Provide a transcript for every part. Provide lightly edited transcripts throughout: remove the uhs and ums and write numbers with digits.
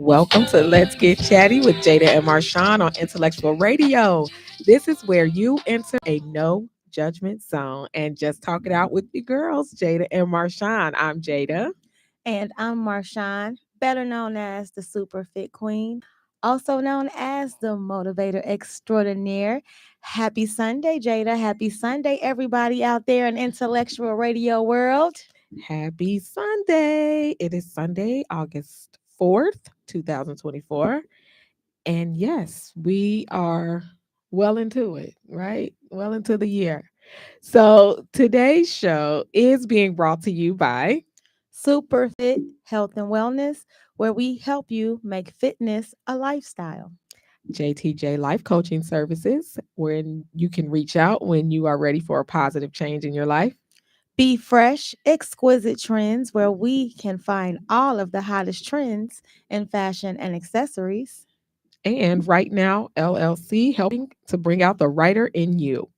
Welcome to Let's Get Chatty with Jada and Marshawn on Intellectual Radio. This is where you enter a no judgment zone and just talk it out with your girls, Jada and Marshawn. I'm Jada. And I'm Marshawn, better known as the Super Fit Queen, also known as the Motivator Extraordinaire. Happy Sunday, Jada. Happy Sunday, everybody out there in intellectual radio world. Happy Sunday. It is Sunday, August 4th, 2024. And yes, we are well into it, right? Well into the year. So today's show is being brought to you by Super Fit Health and Wellness, where we help you make fitness a lifestyle. JTJ Life Coaching Services, where you can reach out when you are ready for a positive change in your life. Be Fresh Exquisite Trends, where we can find all of the hottest trends in fashion and accessories. And Right Now LLC, helping to bring out the writer in you.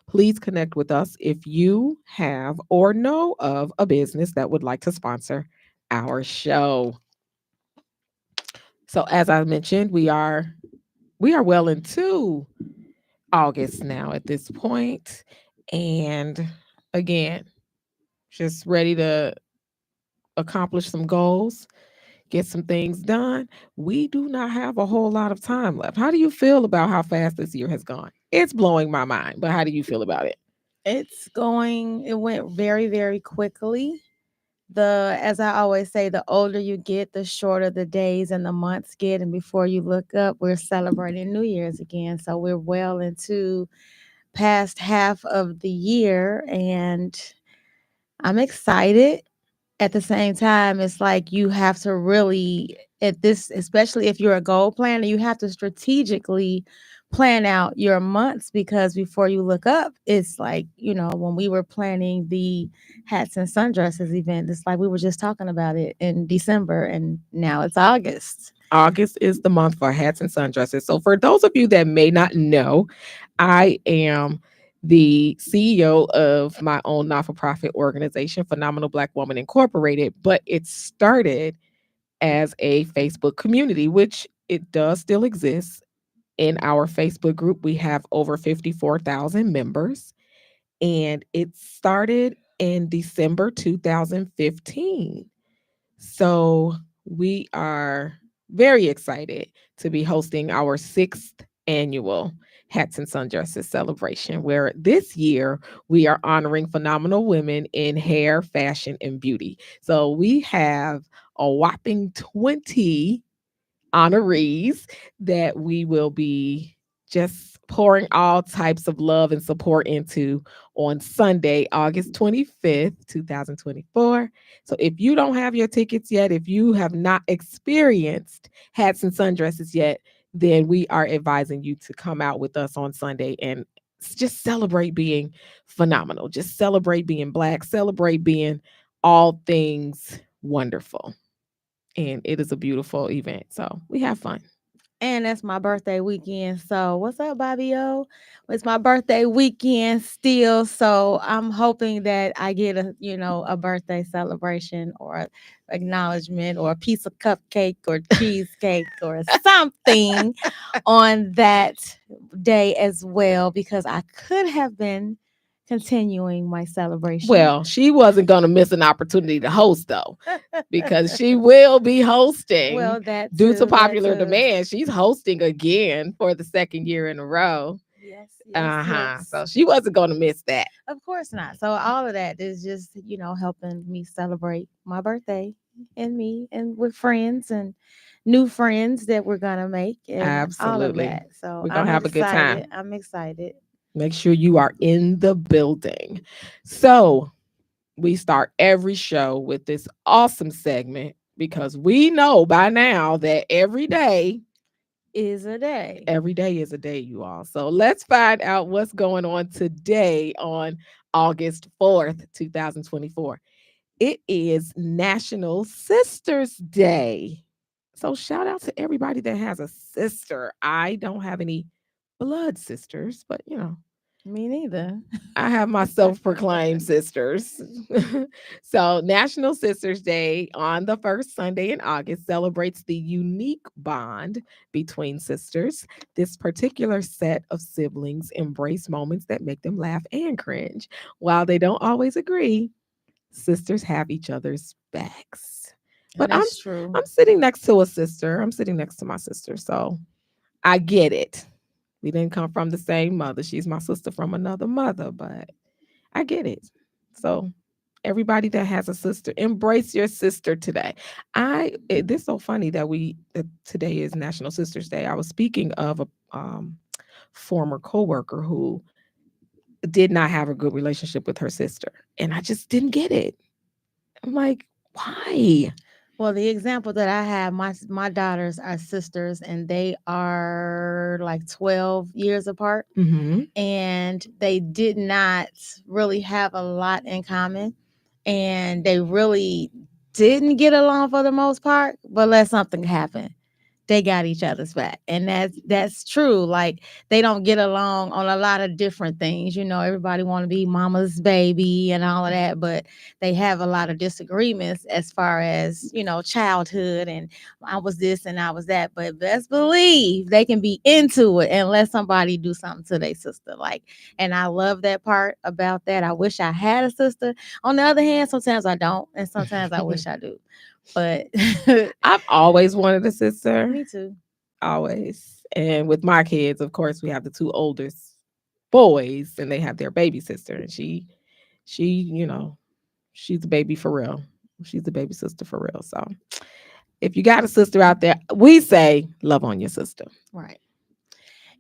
Please connect with us if you have or know of a business that would like to sponsor our show. So as I mentioned, we are well into August now at this point, and again, just ready to accomplish some goals, get some things done. We do not have a whole lot of time left. How do you feel about how fast this year has gone? It's blowing my mind, but how do you feel about it? It went very, very quickly. As I always say, the older you get, the shorter the days and the months get. And before you look up, we're celebrating New Year's again. So we're well into past half of the year. And I'm excited. At the same time, it's like you have to really, at this, especially if you're a goal planner, you have to strategically plan out your months because before you look up, it's like, when we were planning the hats and sundresses event, it's like we were just talking about it in December and now it's August. August is the month for hats and sundresses. So, for those of you that may not know, I am the CEO of my own not for profit organization, Phenomenal Black Woman Incorporated, but it started as a Facebook community, which it does still exist. In our Facebook group, we have over 54,000 members, and it started in December 2015. So we are very excited to be hosting our sixth annual Hats and Sundresses celebration, where this year we are honoring phenomenal women in hair, fashion, and beauty. So we have a whopping 20 honorees that we will be just pouring all types of love and support into on Sunday, August 25th, 2024. So if you don't have your tickets yet, if you have not experienced hats and sundresses yet, then we are advising you to come out with us on Sunday and just celebrate being phenomenal. Just celebrate being Black, celebrate being all things wonderful, and it is a beautiful event. So we have fun. And that's my birthday weekend. So what's up, Bobby O? It's my birthday weekend still. So I'm hoping that I get a birthday celebration or acknowledgement or a piece of cupcake or cheesecake or something on that day as well, because I could have been continuing my celebration. Well, she wasn't going to miss an opportunity to host, though, because she will be hosting Well, that due to too, that popular too. demand. She's hosting again for the second year in a row. Yes, yes, Uh-huh. yes. So she wasn't going to miss that. Of course not. So all of that is just, helping me celebrate my birthday and me and with friends and new friends that we're gonna make and all of Absolutely. that. So We're going I'm to have a good excited. time. I'm excited. Make sure you are in the building. So we start every show with this awesome segment because we know by now that Is a day. every day is a day, you all. So let's find out what's going on today on August 4th, 2024. It is National Sisters Day. So shout out to everybody that has a sister. I don't have any blood sisters, but Me neither. I have my self-proclaimed sisters. So, National Sisters Day on the first Sunday in August celebrates the unique bond between sisters. This particular set of siblings embrace moments that make them laugh and cringe. While they don't always agree, sisters have each other's backs. But That's true. I'm sitting next to a sister. I'm sitting next to my sister, so I get it. We didn't come from the same mother. She's my sister from another mother, but I get it. So everybody that has a sister, embrace your sister today. This is so funny that today is National Sisters Day. I was speaking of a former coworker who did not have a good relationship with her sister, and I just didn't get it. I'm like, why? Well, the example that I have, my daughters are sisters, and they are like 12 years apart, Mm-hmm. and they did not really have a lot in common, and they really didn't get along for the most part. But let something happen, they got each other's back, and that's true. Like, they don't get along on a lot of different things. Everybody want to be mama's baby and all of that, but they have a lot of disagreements as far as childhood, and I was this and I was that. But best believe they can be into it and let somebody do something to their sister. Like, and I love that part about that. I wish I had a sister. On the other hand, sometimes I don't, and sometimes I wish I do. But I've always wanted a sister. me too. Always. And with my kids, of course, we have the two oldest boys and they have their baby sister. And she, she's a baby for real. She's a baby sister for real. So if you got a sister out there, we say love on your sister. Right.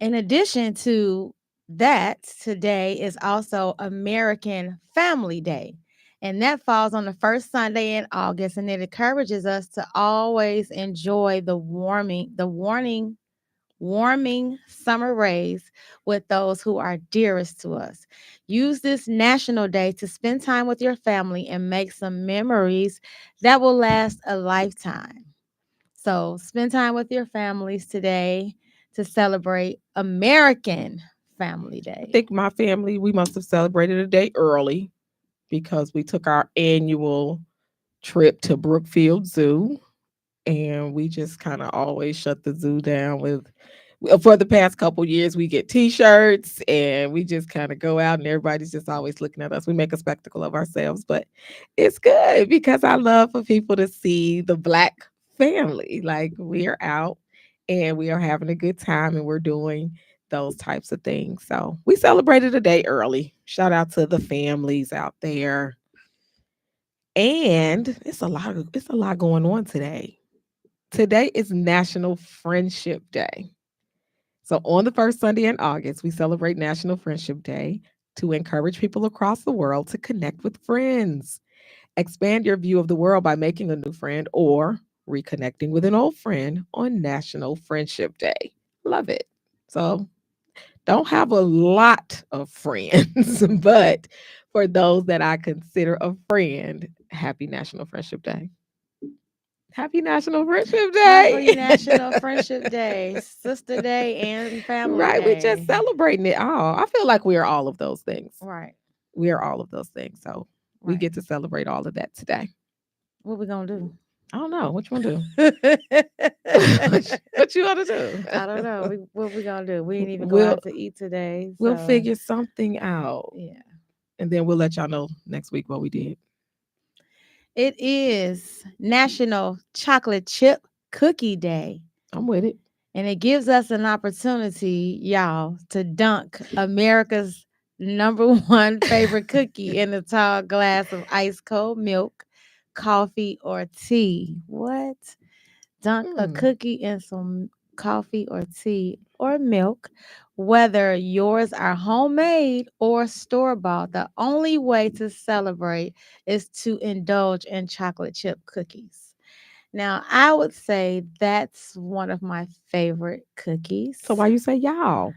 In addition to that, today is also American Family Day. And that falls on the first Sunday in August. And it encourages us to always enjoy warming summer rays with those who are dearest to us. Use this national day to spend time with your family and make some memories that will last a lifetime. So spend time with your families today to celebrate American Family I Day. think my family, we must have celebrated a day early because we took our annual trip to Brookfield Zoo and we just kind of always shut the zoo down with for the past couple years we get t-shirts and we just kind of go out and everybody's just always looking at us. We make a spectacle of ourselves, but it's good because I love for people to see the black family. Like we are out and we are having a good time and we're doing those types of things. So we celebrated a day early. Shout out to the families out there. And it's a lot going on today. Today is National Friendship Day. So, on the first Sunday in August, we celebrate National Friendship Day to encourage people across the world to connect with friends. Expand your view of the world by making a new friend or reconnecting with an old friend on National Friendship Day. Love it. So, don't have a lot of friends, but for those that I consider a friend, happy National Friendship Day. Happy National Friendship Happy Day. National Friendship Day, Sister Day, and Family Right, we're just Day. celebrating it all. I feel like we are all of those things. Right, We are all of those things. So we right. get to celebrate all of that today. What we gonna do? I don't know. What you want to do? I What you want to don't know. do? What we gonna do? We didn't even go we'll out to eat today, we'll so figure something out, yeah. and then we'll let y'all know next week what we did. It is National Chocolate Chip Cookie Day. I'm with it. And it gives us an opportunity, y'all, to dunk America's number one favorite cookie in a tall glass of ice cold milk, coffee, or tea. What? Dunk a Mm. cookie in some coffee or tea or milk, whether yours are homemade or store bought. The only way to celebrate is to indulge in chocolate chip cookies. Now, I would say that's one of my favorite So cookies why you say y'all?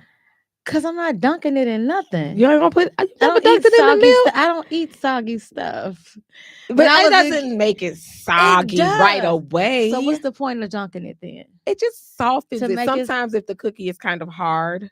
because I'm not dunking it in nothing. You ain't gonna put? You I never don't eat dunked it in the soggy stuff. milk, I don't eat soggy stuff. When but I it was a doesn't make it it soggy right does. So away. what's the point of dunking it then? It just softens To it. make it Sometimes if the cookie is kind of hard,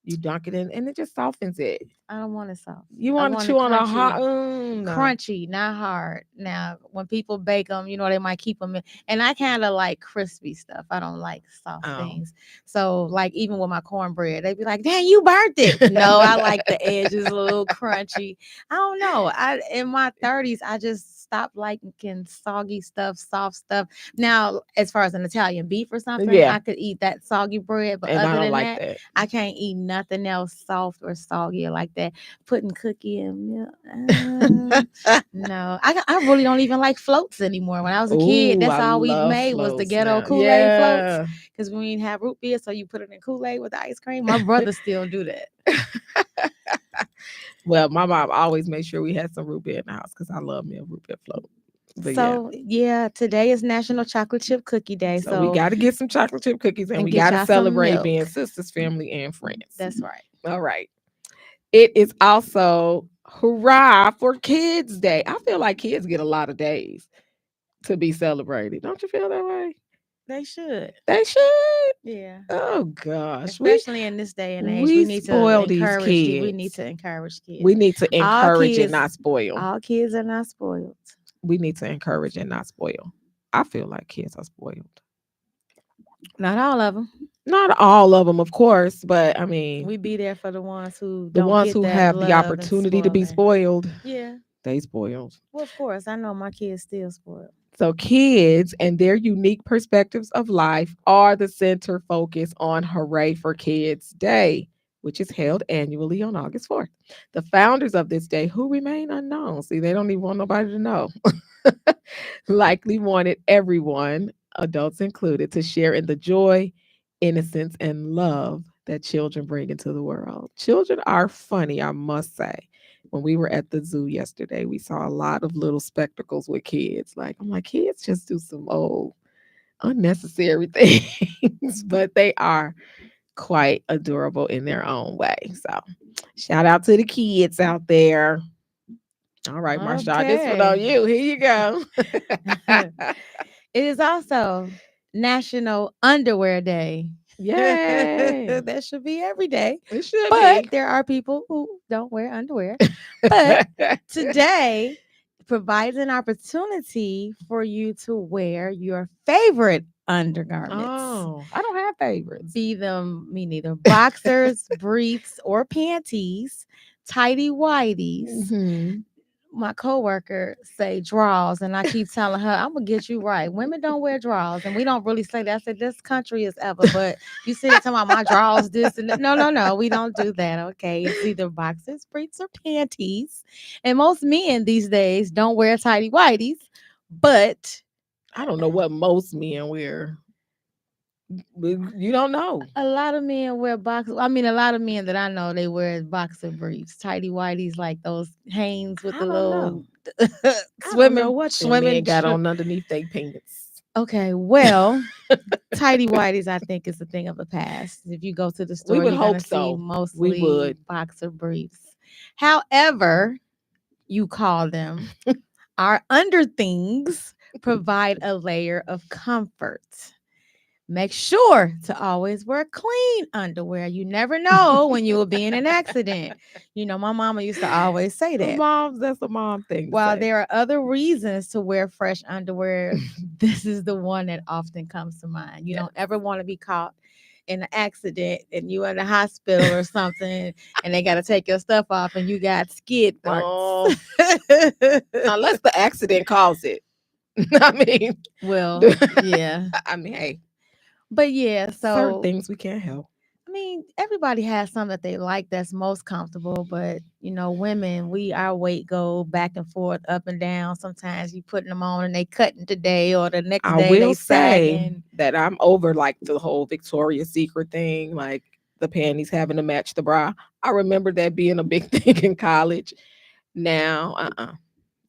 You dunk it in, and it just softens it. I don't want it soft. You I want to want it chew on a hot, crunchy. no. Crunchy, not hard. Now, when people bake them, they might keep them in, and I kind of like crispy stuff. I don't like soft Oh. things. So, like even with my cornbread, they'd be like, "Dang, you burnt it." No, I like the edges a little crunchy. I don't know. I in my 30s, I just stopped liking soggy stuff, soft stuff. Now, as far as an Italian beef or something, Yeah. I could eat that soggy bread, but And I other don't than like that, that. I can't eat nothing else soft or soggy or like that. Putting cookie and milk. No, I really don't even like floats anymore. When I was a kid, Ooh, that's I all we love made was the floats ghetto now. Kool-Aid floats. Yeah. Because we didn't have root beer, so you put it in Kool-Aid with the ice cream. My brother still do that. Well, my mom always made sure we had some root beer in the house because I love me a root beer float. But So yeah, today is National Chocolate Chip Cookie Day. so we got to get some chocolate chip cookies and and we get got to y'all some celebrate milk. being sisters, family, and friends. That's right. All right. It is also hurrah for Kids Day. I feel like kids get a lot of days to be celebrated. Don't you feel that way? They should. They should. Yeah. Oh gosh. Especially in this day and age, we we need to spoil these encourage. We kids. need to encourage kids. We need to All encourage and kids, not spoil. all kids are not spoiled. We need to encourage and not spoil. I feel like kids are spoiled. Not all of them. Not all of them, of course, but I mean, We be there for the ones who the don't ones get who that have the love and opportunity to be spoiling. spoiled, Yeah. they spoiled. Well, of course, I know my kids still spoiled. So kids and their unique perspectives of life are the center focus on Hooray for Kids Day, which is held annually on August 4th. The founders of this day, who remain unknown, see, they don't even want nobody to know, likely wanted everyone, adults included, to share in the joy, innocence, and love that children bring into the world. Children are funny, I must say. When we were at the zoo yesterday, we saw a lot of little spectacles with kids. Like, I'm like, kids just do some old unnecessary things, but they are quite adorable in their own way. So, shout out to the kids out there. All right, Marshawn, this one on you. Here you go. It is also National Underwear Day. Yay. That should be every day. It should But be. there are people who don't wear underwear. But today provides an opportunity for you to wear your favorite undergarments. Oh, I don't have favorites. Be them, me neither. Boxers, briefs, or panties, tighty whities. Mm-hmm. My coworker say draws, and I keep telling her, I'm gonna get you right. Women don't wear draws, and we don't really say that. I said this country is ever, but you see it talking about my draws, this and that. No, we don't do that. Okay, it's either boxers, briefs, or panties, and most men these days don't wear tighty whities, but I don't know what most men wear. You don't know. a lot of men wear boxers. I mean, a lot of men that I know they wear boxer briefs, tighty whities, like those Hanes with I the don't little I don't know swimming, what them men swimming. got on underneath their pants. Okay, well, tidy whities, I think, is a thing of the past. If you go to the store, would you're gonna hope see so. mostly would. boxer briefs. However, you call them, our underthings provide a layer of comfort. Make sure to always wear clean underwear. You never know when you will be in an accident. You know, my mama used to always say that. Moms, that's a mom thing. While there are other reasons to wear fresh underwear, this is the one that often comes to mind. You don't ever want to be caught in an accident and you in the hospital or something and they got to take your stuff off and you got skid marks. Unless the accident caused it. I mean, well, yeah. I mean, hey. But yeah, certain so things we can't help. I mean, everybody has something that they like that's most comfortable, but you know, women, our weight go back and forth, up and down. Sometimes you putting them on and they cutting today, or the next I day will they say sagging. that I'm over like the whole Victoria's Secret thing, like the panties having to match the bra. I remember that being a big thing in college. Now, I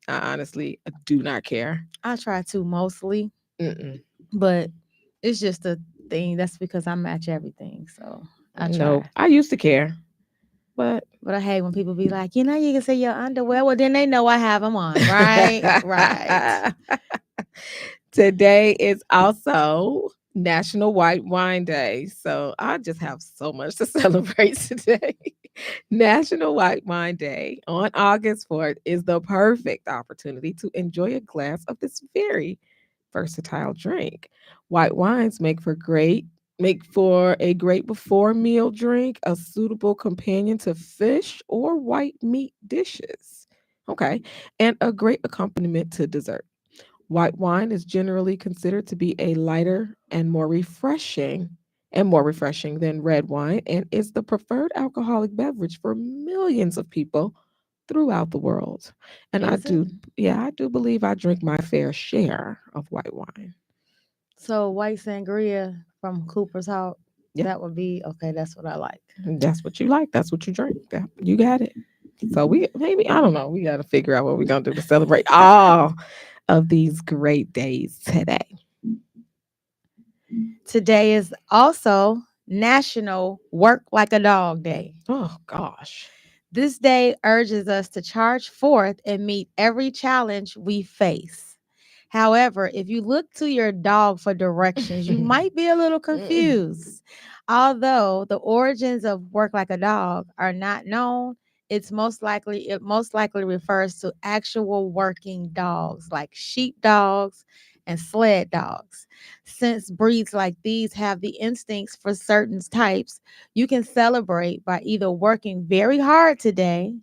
honestly do not care. I try to mostly, Mm-mm. but it's just a thing. That's because I match everything, so I try. No, I used to care, but I hate when people be like, you can say your underwear. Well, then they know I have them on, right? Right. Today is also National White Wine Day. So I just have so much to celebrate today. National White Wine Day on August 4th is the perfect opportunity to enjoy a glass of this very versatile drink. White wines make for a great before meal drink, a suitable companion to fish or white meat dishes. Okay, and a great accompaniment to dessert. White wine is generally considered to be a lighter and more refreshing than red wine and is the preferred alcoholic beverage for millions of people throughout the world. And Is it? I do believe I drink my fair share of white wine. So white sangria from Cooper's Hawk, Yeah, that would be okay. That's what I like. that's what you like. That's what you drink. You got it. So we maybe I don't know. We got to figure out what we're gonna do to celebrate all of these great days today. Today is also National Work Like a Dog Day. Oh gosh. This day urges us to charge forth and meet every challenge we face. However, if you look to your dog for directions, you might be a little confused. Although the origins of work like a dog are not known, it most likely refers to actual working dogs like sheep dogs and sled dogs. Since breeds like these have the instincts for certain types, you can celebrate by either working very hard today,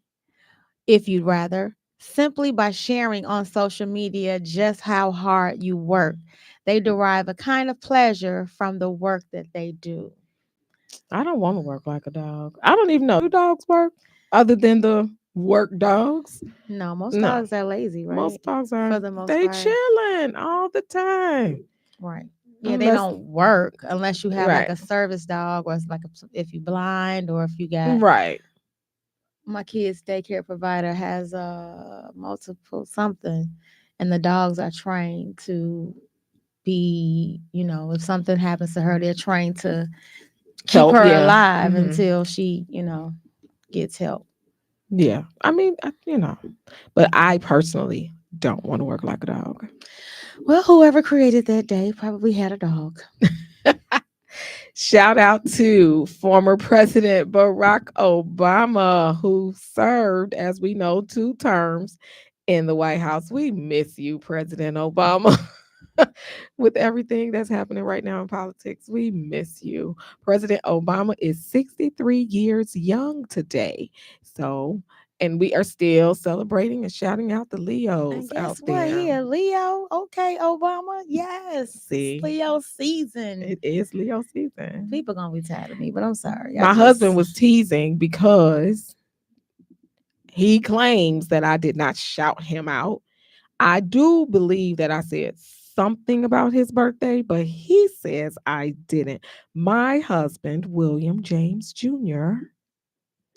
if you'd rather, simply by sharing on social media just how hard you work. They derive a kind of pleasure from the work that they do. I don't want to work like a dog. I don't even know. Do dogs work other than the work dogs? No, most No. dogs are lazy, right? Most dogs are For the most they part. chilling all the time. Right. Yeah, they Unless don't work unless you have like right. a service dog or it's like if you blind or if you got Right. my kid's daycare provider has multiple something and the dogs are trained to be, if something happens to her, they're trained to keep Help, her yeah. alive Hmm. until she, gets help. Yeah. I mean, but I personally don't want to work like a dog. Well, whoever created that day probably had a dog. Shout out to former President Barack Obama, who served, as we know, 2 terms in the White House. We miss you, President Obama. With everything that's happening right now in politics, we miss you. President Obama is 63 years young today. So, and we are still celebrating and shouting out the And Leos out guess what? there. He a Leo. Okay, Obama. Yes, it's See, Leo season. it is Leo season. People gonna be tired of me, but I'm sorry. I My husband just was teasing because he claims that I did not shout him out. I do believe that I said something about his birthday, but he says I didn't. My husband, William James Jr.,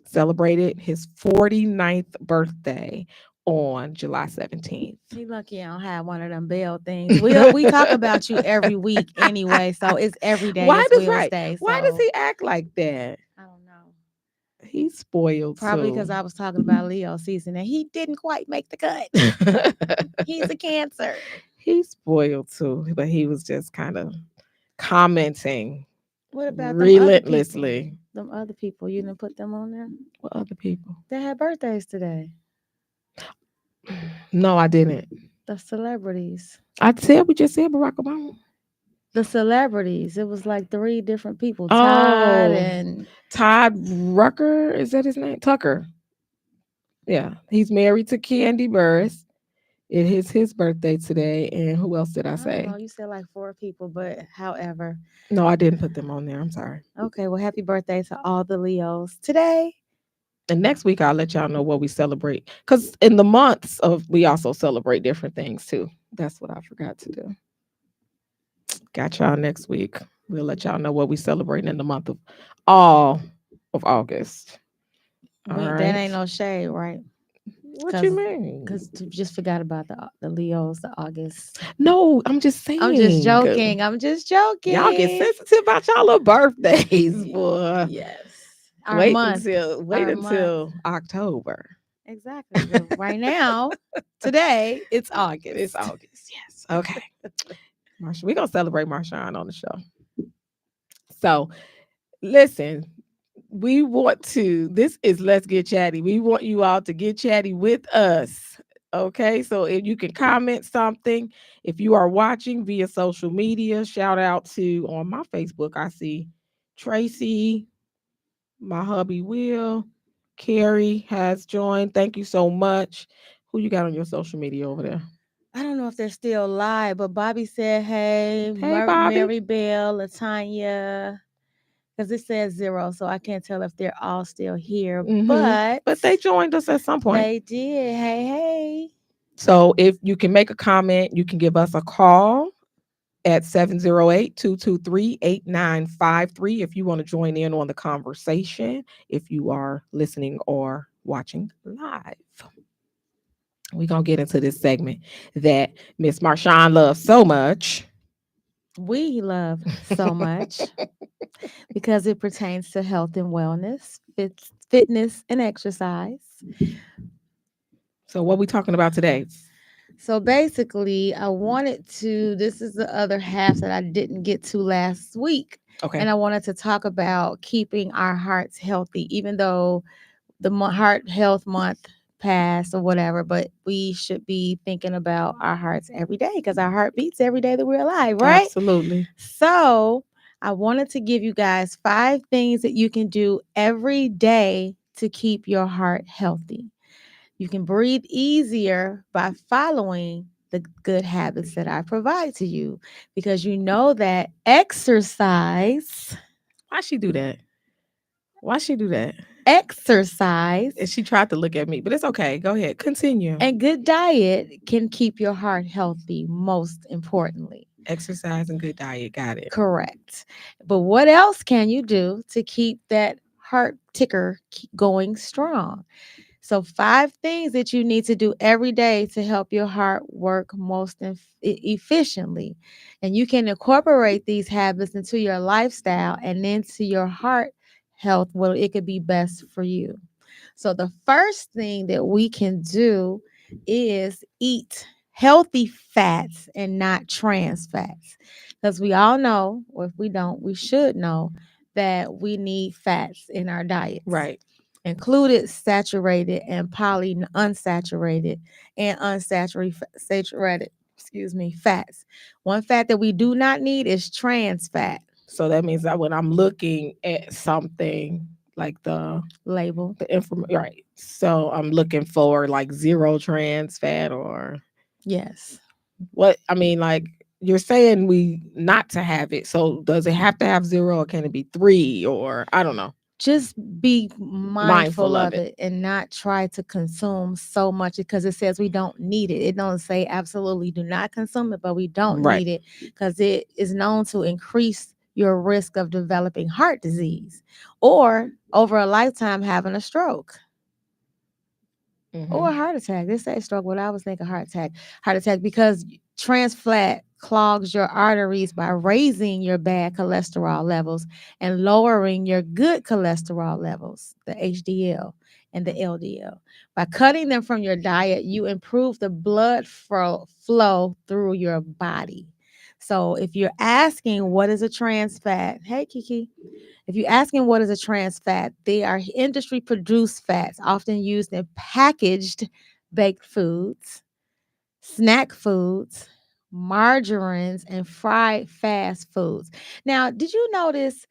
celebrated his 49th birthday on July 17th. he lucky I don't have one of them bell things. We talk about you every week anyway, so it's every day. Why It's does Will's right? day. Why does So he act like that? I don't know. He's spoiled Probably because too. I was talking about Leo season and he didn't quite make the cut. He's a Cancer. He's spoiled too, but he was just kind of commenting What about them other people? relentlessly. Them other people, you didn't put them on there? What other people? They had birthdays today. No, I didn't. The celebrities. We just said Barack Obama. The celebrities. It was like 3 different people. Todd Oh, and Todd Rucker, is that his name? Tucker. Yeah, he's married to Candy Burris. It is his birthday today. And who else did I I don't say? know, you said like 4 people, but however. No, I didn't put them on there. I'm sorry. Okay, well, happy birthday to all the Leos today. And next week I'll let y'all know what we celebrate. Because in the months of we also celebrate different things too. That's what I forgot to do. Got y'all next week. We'll let y'all know what we celebrate in the month of all of August. All That ain't right. no shade, right? What you mean? Because just forgot about the Leos, the August. No, I'm just I'm just saying. joking. I'm just joking. Y'all get sensitive about y'all little birthdays, boy. Yes. Our month. Wait Our month. until October. Exactly. But right now, today, it's August. It's August. Yes. Okay. We're gonna celebrate Marshawn on the show. So listen, we want to, this is Let's Get Chatty. We want you all to get chatty with us. Okay. So if you can comment something, if you are watching via social media, shout out to on my Facebook. I see Tracy, my hubby Will, Carrie has joined. Thank you so much. Who you got on your social media over there? I don't know if they're still live, but Bobby said, "Hey, Hey, Bobby. Mary Bell, Latanya," because it says 0, so I can't tell if they're all still here. But But they joined us at some point. they did. Hey, hey. So if you can make a comment, you can give us a call at 708-223-8953 if you want to join in on the conversation, if you are listening or watching live. We're going to get into this segment that Miss Marshawn loves so much. We love so much because it pertains to health and wellness, fitness and exercise. So what we talking about today? So basically, I wanted to, this is the other half that I didn't get to last week. Okay. And I wanted to talk about keeping our hearts healthy, even though the heart health month passed or whatever, but we should be thinking about our hearts every day because our heart beats every day that we're alive, right? Absolutely. So I wanted to give you guys 5 things that you can do every day to keep your heart healthy. You can breathe easier by following the good habits that I provide to you because you know that exercise. Why she do that? Why she do that? Exercise And she tried to look at me, but it's okay. Go ahead. Continue. and good diet can keep your heart healthy, most importantly. Exercise and good diet. Got it. Correct. But what else can you do to keep that heart ticker going strong? So, 5 things that you need to do every day to help your heart work most efficiently. And you can incorporate these habits into your lifestyle and into your heart health where it could be best for you. So, the first thing that we can do is eat healthy fats and not trans fats. Because we all know, or if we don't, we should know that we need fats in our diets. Right. Included saturated and unsaturated and unsaturated fats. One fat that we do not need is trans fat. So that means that when I'm looking at something like Label. the information, right? So I'm looking for like zero trans fat or Yes. what? I mean, like you're saying we not to have it. So does it have to have zero or can it be 3 or I don't know? Just be mindful Of of it and not try to consume so much because it says we don't need it. It don't say absolutely do not consume it, but we don't Right. need it because it is known to increase your risk of developing heart disease or over a lifetime having a stroke or a heart attack. They say stroke, but I was thinking heart attack. Heart attack because trans fat clogs your arteries by raising your bad cholesterol levels and lowering your good cholesterol levels, the HDL and the LDL. By cutting them from your diet, you improve the blood flow through your body. So if you're asking what is a trans fat, hey Kiki, if you're asking what is a trans fat, they are industry produced fats often used in packaged baked foods, snack foods, margarines, and fried fast foods. Now, did you notice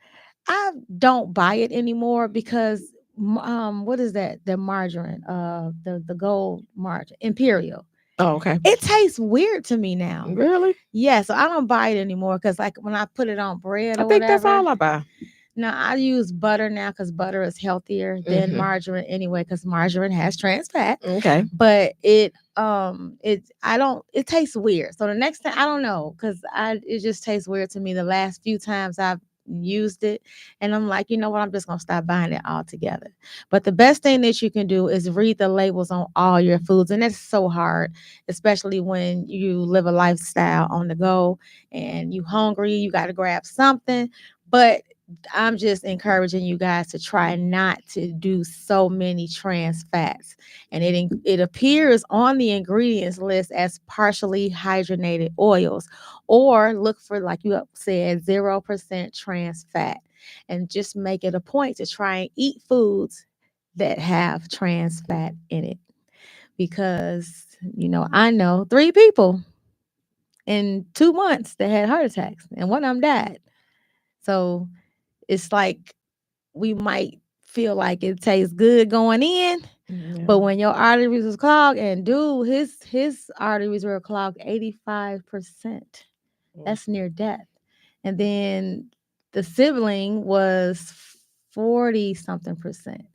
I don't buy it anymore because what is that? The margarine, the gold margarine, Imperial. Oh, okay. It tastes weird to me now. Really? Yeah, so I don't buy it anymore because like when I put it on bread I or think that's whatever. all I buy. No, I use butter now because butter is healthier than margarine anyway, because margarine has trans fat. Okay. But it tastes weird. So the next time I don't know, because it just tastes weird to me the last few times I've used it. And I'm like, you know what, I'm just gonna stop buying it altogether. But the best thing that you can do is read the labels on all your foods. And that's so hard, especially when you live a lifestyle on the go and you hungry, you gotta grab something. But I'm just encouraging you guys to try not to do so many trans fats. And it appears on the ingredients list as partially hydrogenated oils, or look for, like you said, 0% trans fat. And just make it a point to try and eat foods that have trans fat in it. Because, I know 3 people in 2 months that had heart attacks, and one of them died. So it's like we might feel like it tastes good going in, Yeah. but when your arteries was clogged, and dude, his arteries were clogged 85%. Mm. That's near death. And then the sibling was 40 something percent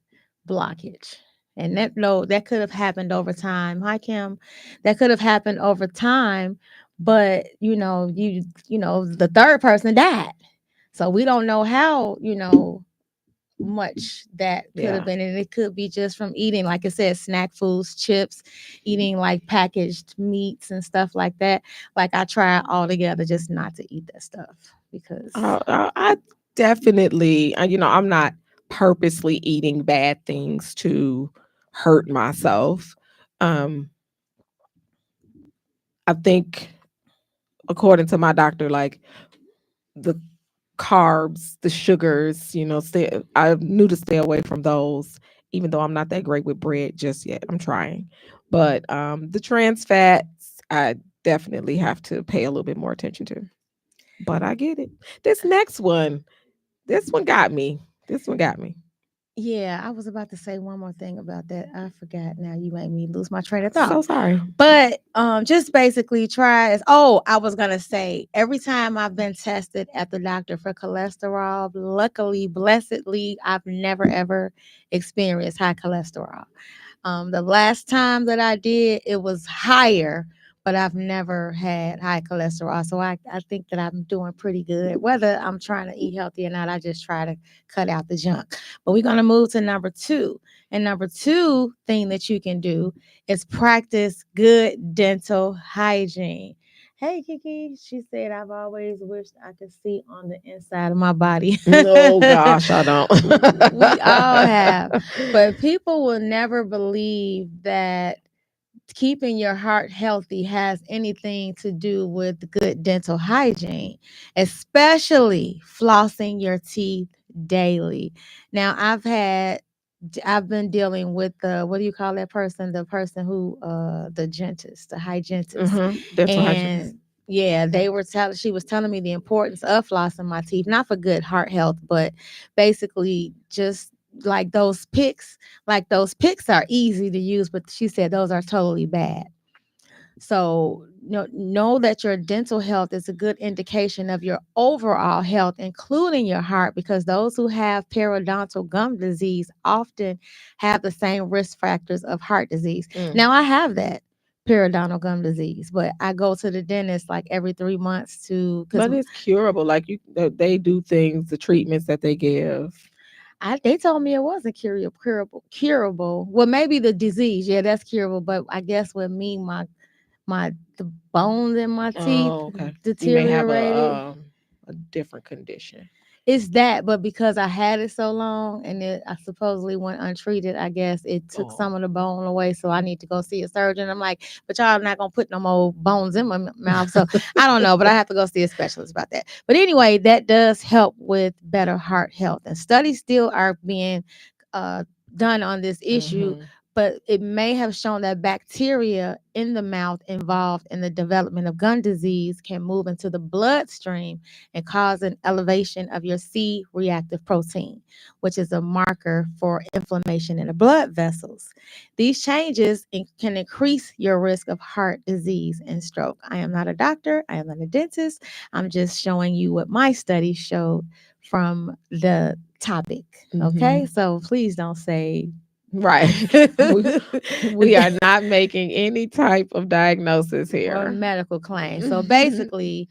blockage. And that, no, that could have happened over time. Hi Kim. That could have happened over time, but the third person died. So we don't know how, much that could have Yeah. been, and it could be just from eating, like I said, snack foods, chips, eating like packaged meats and stuff like that. Like I try altogether just not to eat that stuff because I definitely, I'm not purposely eating bad things to hurt myself. Um, I think, according to my doctor, like the carbs, the sugars, I knew to stay away from those, even though I'm not that great with bread just yet. I'm trying. But the trans fats, I definitely have to pay a little bit more attention to. But I get it. This next one, this one got me. This one got me. yeah, I was about to say one more thing about that. I forgot. Now you made me lose my train of thought. So sorry. But just basically try as I was gonna say, every time I've been tested at the doctor for cholesterol, luckily, blessedly, I've never ever experienced high cholesterol. The last time that I did, it was higher, but I've never had high cholesterol. So I think that I'm doing pretty good. Whether I'm trying to eat healthy or not, I just try to cut out the junk. But we're going to move to number two. And number two thing that you can do is practice good dental hygiene. Hey, Kiki, she said, I've always wished I could see on the inside of my body. No, gosh, I don't. We all have. But people will never believe that keeping your heart healthy has anything to do with good dental hygiene, especially flossing your teeth daily. Now, I've been dealing with the, what do you call that person? The person who the dentist, the hygienist. Dental hygienist. And yeah, she was telling me the importance of flossing my teeth, not for good heart health, but basically just like those picks are easy to use, but she said those are totally bad. So know that your dental health is a good indication of your overall health, including your heart, because those who have periodontal gum disease often have the same risk factors of heart disease. Mm. Now, I have that periodontal gum disease, but I go to the dentist like every 3 months because But it's curable. Like they do things, the treatments that they give. they told me it wasn't curable. Well, maybe the disease, yeah, that's curable. But I guess with me, the bones in my teeth Oh, okay. You may have deteriorated. a different condition. It's that, but because I had it so long and I supposedly went untreated, I guess it took Oh. some of the bone away. So I need to go see a surgeon. I'm like, but y'all not gonna put no more bones in my mouth. So I don't know, but I have to go see a specialist about that. But anyway, that does help with better heart health. And studies still are being uh, done on this issue, Mm-hmm. but it may have shown that bacteria in the mouth involved in the development of gum disease can move into the bloodstream and cause an elevation of your C reactive protein, which is a marker for inflammation in the blood vessels. These changes can increase your risk of heart disease and stroke. I am not a doctor, I am not a dentist. I'm just showing you what my study showed from the topic. Okay, Mm-hmm. so please don't say Right. We are not making any type of diagnosis or here. medical claims. So basically,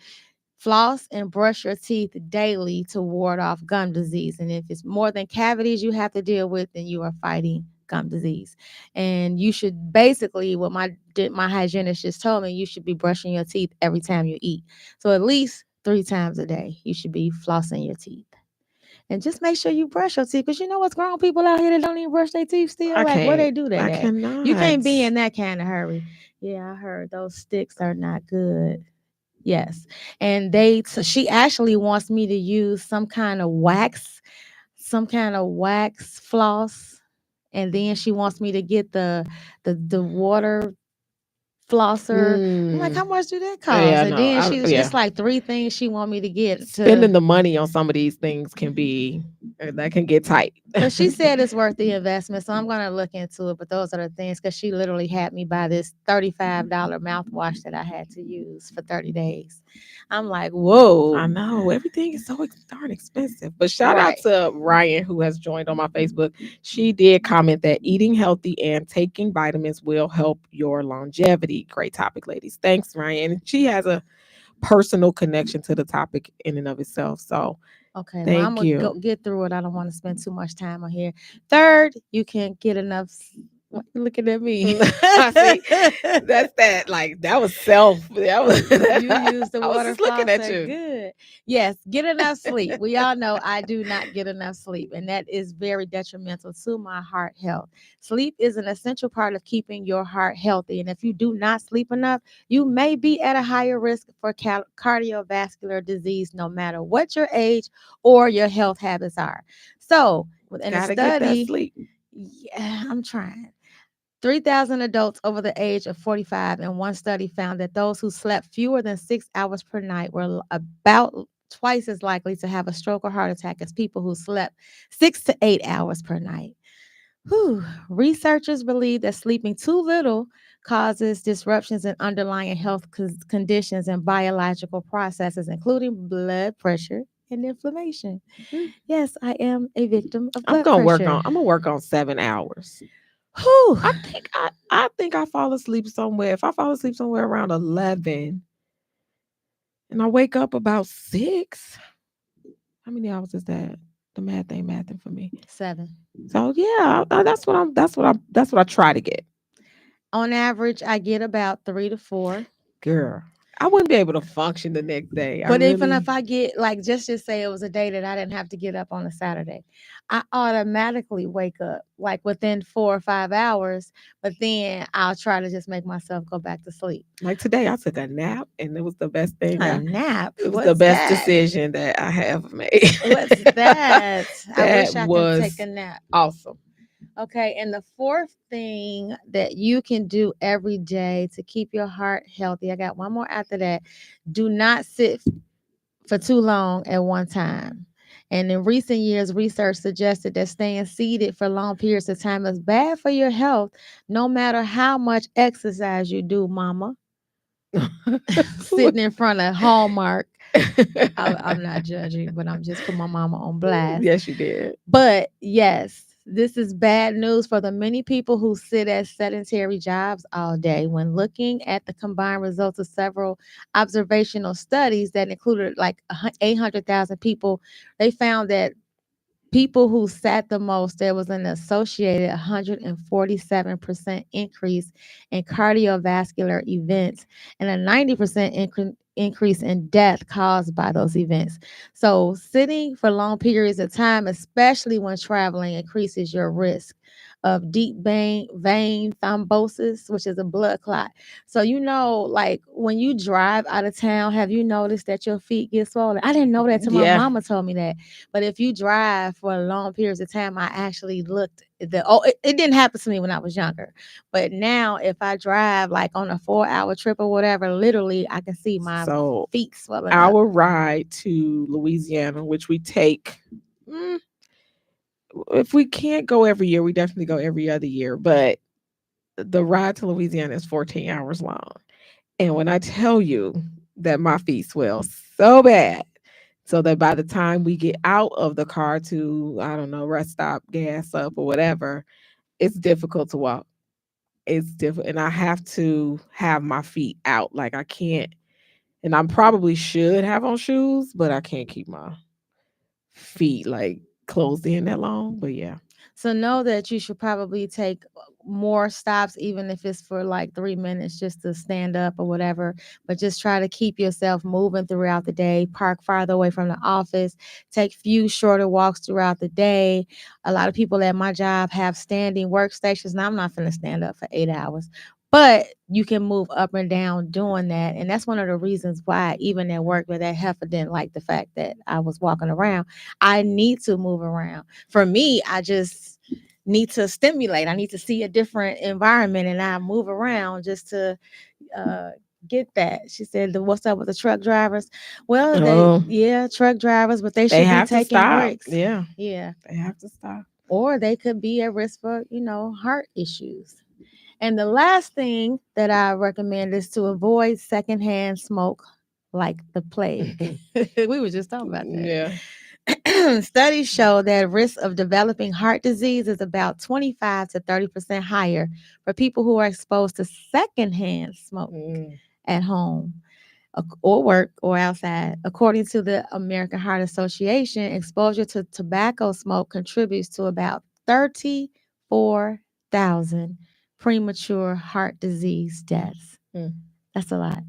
floss and brush your teeth daily to ward off gum disease. And if it's more than cavities you have to deal with, then you are fighting gum disease. And you should basically, what my hygienist just told me, you should be brushing your teeth every time you eat. So at least 3 times a day, you should be flossing your teeth. And just make sure you brush your teeth, because you know what's grown people out here that don't even brush their teeth still. I Like, where can't. they do that I at? You cannot. can't be in that kind of hurry. Yeah, I heard those sticks are not good. Yes, and she actually wants me to use some kind of wax floss, and then she wants me to get the water flosser. I'm like, Mm. how much do that cost? Yeah, And no. then Yeah. it's like three things she want me to get to. Spending the money on some of these things can be that can get tight. But she said it's worth the investment, so I'm gonna look into it. But those are the things, because she literally had me buy this $35 mouthwash that I had to use for 30 days. I'm like, whoa, I know everything is so darn expensive. But shout out right? to Ryan who has joined on my Facebook. She did comment that eating healthy and taking vitamins will help your longevity. Great topic, ladies. Thanks, Ryan. She has a personal connection to the topic in and of itself. So Okay, well, I'm thank gonna go you. get through it. I don't want to spend too much time on here. Third, you can get enough. Why you looking at me? I see. That's that. Like that was self. That was. You use the I was water just looking at flosser. you. Good. Yes, get enough sleep. We all know I do not get enough sleep, and that is very detrimental to my heart health. Sleep is an essential part of keeping your heart healthy. And if you do not sleep enough, you may be at a higher risk for cardiovascular disease, no matter what your age or your health habits are. So, in a Gotta get that study, sleep. yeah, I'm trying. 3,000 adults over the age of 45, and one study found that those who slept fewer than 6 hours per night were about twice as likely to have a stroke or heart attack as people who slept 6 to 8 hours per night. Whew. Researchers believe that sleeping too little causes disruptions in underlying health conditions and biological processes, including blood pressure and inflammation. Mm. Yes, I am a victim of I'm blood gonna work on. pressure. I'm gonna work on 7 hours. Whew. I think I fall asleep somewhere. If I fall asleep somewhere around 11 and I wake up about 6, how many hours is that? The math ain't mathing for me. 7. So yeah, that's what I try to get. On average, I get about 3 to 4. Girl, I wouldn't be able to function the next day. I But even really if I get, like, just say it was a day that I didn't have to get up on a Saturday, I automatically wake up like within 4 or 5 hours. But then I'll try to just make myself go back to sleep. like today I took a nap and it was the best thing A nap? it was the What's best that? decision that I have made. What's that? I That wish I can take was a nap. awesome. Okay, and the fourth thing that you can do every day to keep your heart healthy, I got one more after that. Do not sit for too long at one time. And in recent years, research suggested that staying seated for long periods of time is bad for your health, no matter how much exercise you do, mama. Sitting in front of Hallmark. I'm not judging, but I'm just putting my mama on blast. Yes, you did. But yes, this is bad news for the many people who sit at sedentary jobs all day. When looking at the combined results of several observational studies that included like 800,000 people, they found that people who sat the most, there was an associated 147% increase in cardiovascular events and a 90% increase in death caused by those events. So, sitting for long periods of time, especially when traveling, increases your risk of deep vein thrombosis, which is a blood clot. So, like when you drive out of town, have you noticed that your feet get swollen? I didn't know that till my Yeah. mama told me that. But if you drive for long periods of time, I actually looked it didn't happen to me when I was younger. But now if I drive like on a 4 hour trip or whatever, literally I can see my So feet swelling up. our ride to Louisiana, which we take, mm, if we can't go every year, we definitely go every other year. But the ride to Louisiana is 14 hours long. And when I tell you that my feet swell so bad, so that by the time we get out of the car to, I don't know, rest stop, gas up, or whatever, it's difficult to walk. It's difficult. And I have to have my feet out. Like I can't, and I probably should have on shoes, but I can't keep my feet like closed in that long. But yeah. So know that you should probably take more stops, even if it's for like 3 minutes, just to stand up or whatever. But just try to keep yourself moving throughout the day. Park farther away from the office. Take few shorter walks throughout the day. A lot of people at my job have standing workstations. Now I'm not going to stand up for 8 hours, but you can move up and down doing that. And that's one of the reasons why, even at work, where that heifer didn't like the fact that I was walking around. I need to move around. For me, I just need to stimulate. I need to see a different environment, and I move around just to uh, get that. She said, "What's up with the truck drivers?" Well, Oh, yeah, truck drivers, but they they should be have to taking stop. breaks. Yeah, Yeah, they have to stop. or they could be at risk for heart issues. And the last thing that I recommend is to avoid secondhand smoke like the plague. We were just talking about Yeah. that. Studies show that risk of developing heart disease is about 25 to 30% higher for people who are exposed to secondhand smoke Mm, at home or work or outside. According to the American Heart Association, exposure to tobacco smoke contributes to about 34,000 premature heart disease deaths. mm. That's a lot.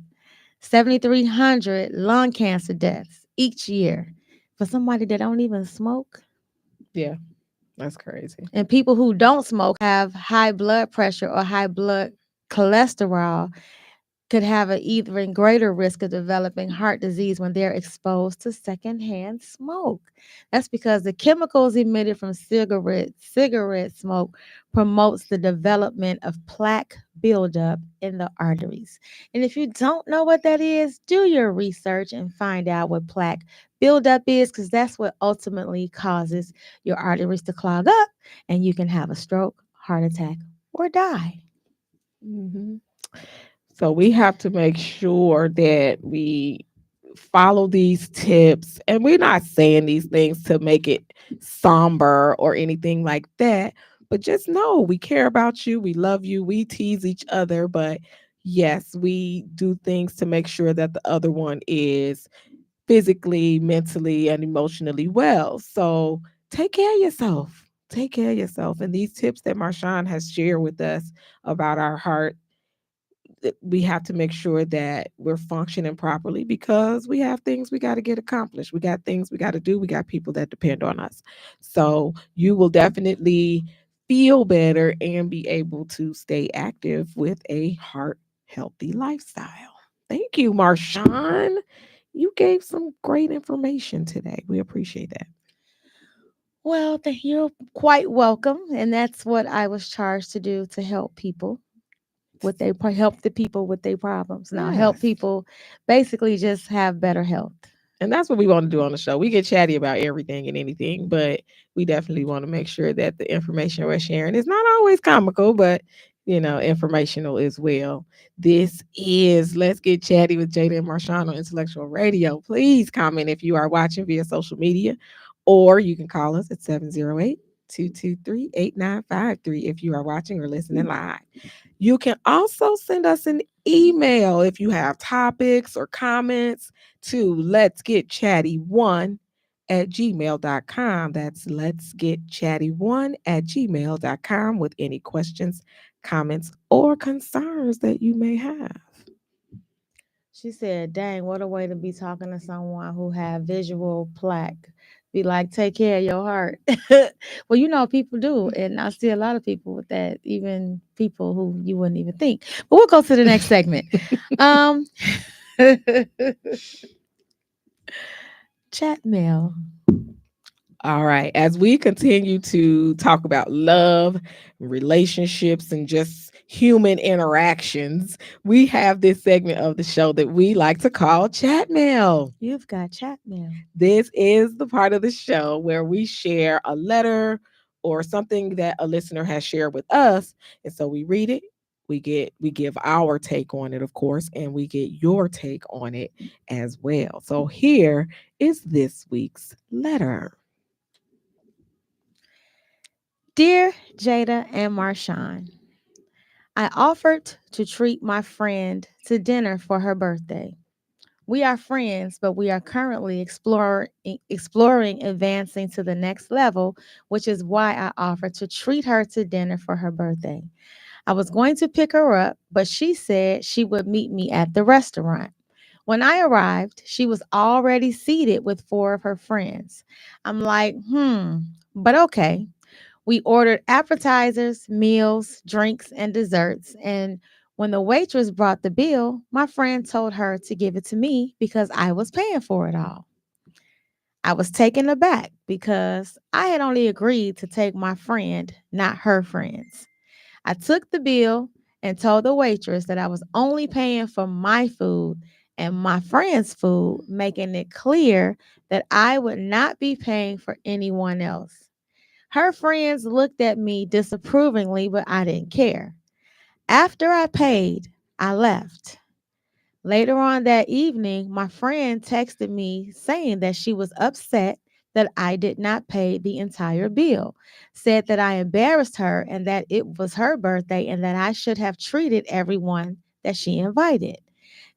7,300 lung cancer deaths each year for somebody that don't even smoke. Yeah, that's crazy. And people who don't smoke have high blood pressure or high blood cholesterol could have an even greater risk of developing heart disease when they're exposed to secondhand smoke. That's because the chemicals emitted from cigarette smoke promotes the development of plaque buildup in the arteries. And if you don't know what that is, do your research and find out what plaque buildup is, because that's what ultimately causes your arteries to clog up and you can have a stroke, heart attack, or die. Hmm. So we have to make sure that we follow these tips. And we're not saying these things to make it somber or anything like that, but just know we care about you. We love you. We tease each other. But yes, we do things to make sure that the other one is physically, mentally, and emotionally well. So take care of yourself. Take care of yourself. And these tips that Marshawn has shared with us about our heart, we have to make sure that we're functioning properly because we have things we got to get accomplished. We got things we got to do. We got people that depend on us. So you will definitely feel better and be able to stay active with a heart healthy lifestyle. Thank you, Marshawn. You gave some great information today. We appreciate that. Well, you're quite welcome, and that's what I was charged to do, to help people help the people with their problems. Now, help Yes. people basically just have better health. And that's what we want to do on the show. We get chatty about everything and anything, but we definitely want to make sure that the information we're sharing is not always comical, but informational as well. This is Let's Get Chatty with Jada and Marshawn on Intellectual Radio. Please comment if you are watching via social media, or you can call us at 708-223-8953 if you are watching or listening live. You can also send us an email if you have topics or comments to let's get chatty1 at gmail.com. That's let's get chatty1 at gmail.com with any questions, comments, or concerns that you may have. She said, "Dang, what a way to be talking to someone who have visual plaque. Be like, take care of your heart." Well, people do, and I see a lot of people with that, even people who you wouldn't even think. But we'll go to the next segment. Um, Chat mail. All right. As we continue to talk about love, relationships, and just human interactions, we have this segment of the show that we like to call Chat Mail. You've got chat mail. This is the part of the show where we share a letter or something that a listener has shared with us. And so we read it, we give our take on it, of course, and we get your take on it as well. So here is this week's letter. Dear Jada and Marshawn, I offered to treat my friend to dinner for her birthday. We are friends, but we are currently exploring advancing to the next level, which is why I offered to treat her to dinner for her birthday. I was going to pick her up, but she said she would meet me at the restaurant. When I arrived, she was already seated with four of her friends. I'm like, but okay. We ordered appetizers, meals, drinks, and desserts. And when the waitress brought the bill, my friend told her to give it to me because I was paying for it all. I was taken aback because I had only agreed to take my friend, not her friends. I took the bill and told the waitress that I was only paying for my food and my friend's food, making it clear that I would not be paying for anyone else. Her friends looked at me disapprovingly, but I didn't care. After I paid, I left. Later on that evening, my friend texted me saying that she was upset that I did not pay the entire bill, said that I embarrassed her and that it was her birthday and that I should have treated everyone that she invited.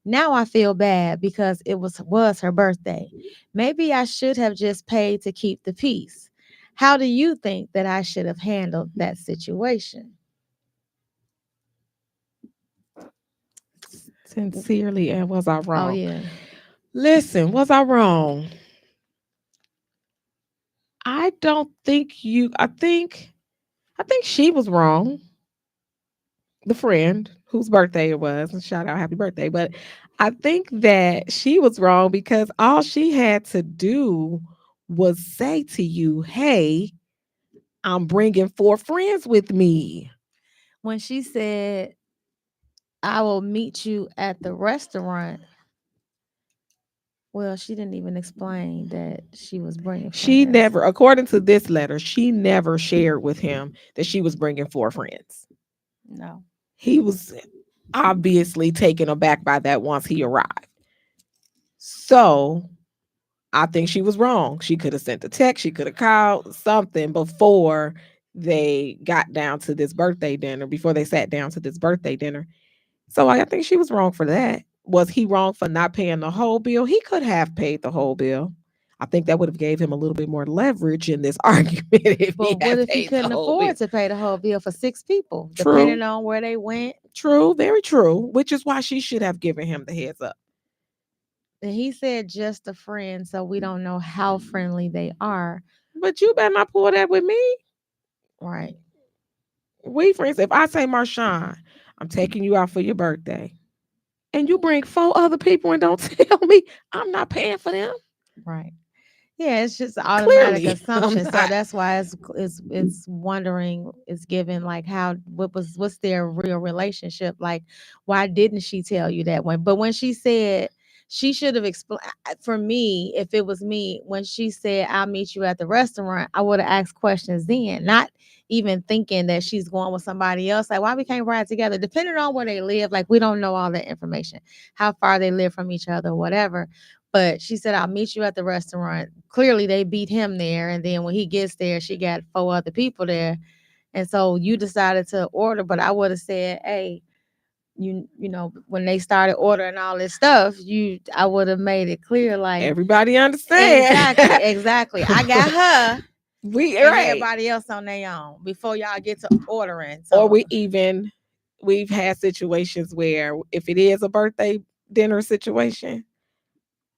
Now I feel bad because it was her birthday. Maybe I should have just paid to keep the peace. How do you think that I should have handled that situation? Sincerely, and was I Oh wrong? yeah. Listen, was I wrong? I don't think you. I think she was wrong. The friend whose birthday it was, and shout out happy birthday. But I think that she was wrong because all she had to do was say to you, "Hey, I'm bringing four friends with me." When she said I will meet you at the restaurant, well, she didn't even explain that she was bringing She friends. never, according to this letter, she never shared with him that she was bringing four friends. No. He was obviously taken aback by that once he arrived. So I think she was wrong. She could have sent a text, she could have called something before they got down to this birthday dinner, before they sat down to this birthday dinner. So I think she was wrong for that. Was he wrong for not paying the whole bill? He could have paid the whole bill. I think that would have gave him a little bit more leverage in this argument if But he what had if he paid the couldn't whole bill. afford to pay the whole bill for six people, True, depending on where they went? true, very true. Which is why she should have given him the heads up. And he said just a friend, so we don't know how friendly they are. But you better not pull that with me. Right. We friends. If I say, Marshawn, I'm taking you out for your birthday, and you bring four other people and don't tell me, I'm not paying for them. Right. Yeah, it's just automatic Clearly, I'm assumption. So not. that's why it's wondering, it's given like how what's their real relationship like? Why didn't she tell you that one? But when she said she should have explained, for me, if it was me, when she said I'll meet you at the restaurant, I would have asked questions then, not even thinking that she's going with somebody else. Like why we can't ride together? Depending on where they live, like we don't know all that information, how far they live from each other, whatever. But she said, I'll meet you at the restaurant. Clearly, they beat him there. And then when he gets there, she got four other people there. And so you decided to order. But I would have said, hey, you know, when they started ordering all this stuff, I would have made it clear, like, Everybody understand. exactly. I got her We and right. everybody else on their own before y'all get to ordering. Or So we've had situations where if it is a birthday dinner situation,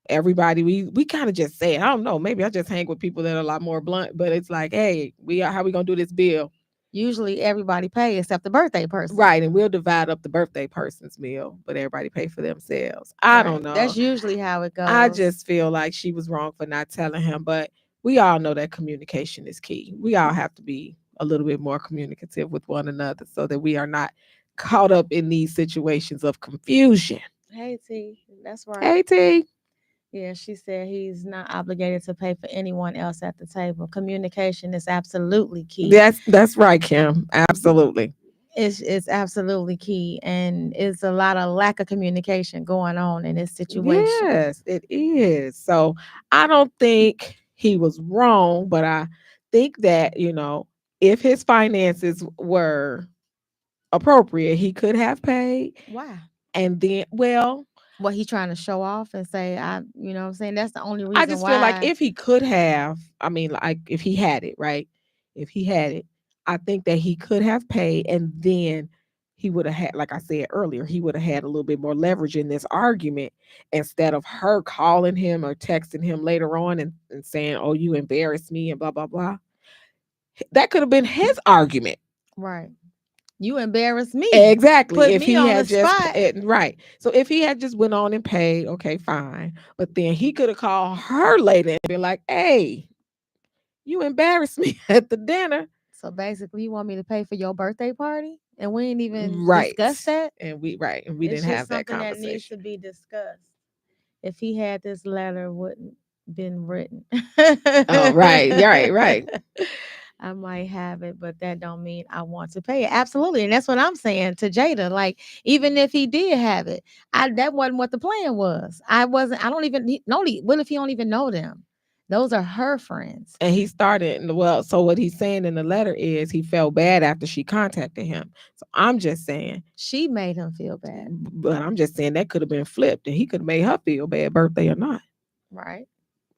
everybody we kind of just say it. I don't know, maybe I just hang with people that are a lot more blunt, but it's like, hey, we are how we gonna do this bill? usually everybody pay except the birthday person. Right, and we'll divide up the birthday person's meal, but everybody pay for themselves. I don't Right. know. That's usually how it I goes. just feel like she was wrong for not telling him, but we all know that communication is key. We all have to be a little bit more communicative with one another so that we are not caught up in these situations of confusion. Hey T, that's right. Hey T. Yeah, she said he's not obligated to pay for anyone else at the table. Communication is absolutely key. That's right, Kim. Absolutely. It's absolutely key, and it's a lot of lack of communication going on in this situation. Yes, it is. So I don't think he was wrong, but I think that, if his finances were appropriate, he could have paid. Why? And then, well, What he trying to show off and say, you know what I'm saying? That's the only I reason just feel like why. if he could have, I mean, like if he had it, right? If he had it, I think that he could have paid, and then he would have had, like I said earlier, he would have had a little bit more leverage in this argument instead of her calling him or texting him later on and saying, "Oh, you embarrassed me," and blah blah blah. That could have been his argument. Right. You embarrass me. Exactly. Put If me he on the had just spot. right. So if he had just went on and paid, okay, fine. But then he could have called her later and been like, "Hey, you embarrassed me at the dinner." So basically, you want me to pay for your birthday party? And we ain't even Right. discussed that. And we It's didn't just have that something that needs conversation. to be discussed. If he had this letter wouldn't been written. Oh, right. Right. I might have it, but that don't mean I want to pay it. Absolutely. And that's what I'm saying to Jada. Like, even if he did have it, that wasn't what the plan was. I don't even know. What if he don't even know them? Those are her friends. And he started, well, so what he's saying in the letter is he felt bad after she contacted him. So I'm just saying, She made him feel bad. but I'm just saying that could have been flipped and he could have made her feel bad, birthday or not. Right.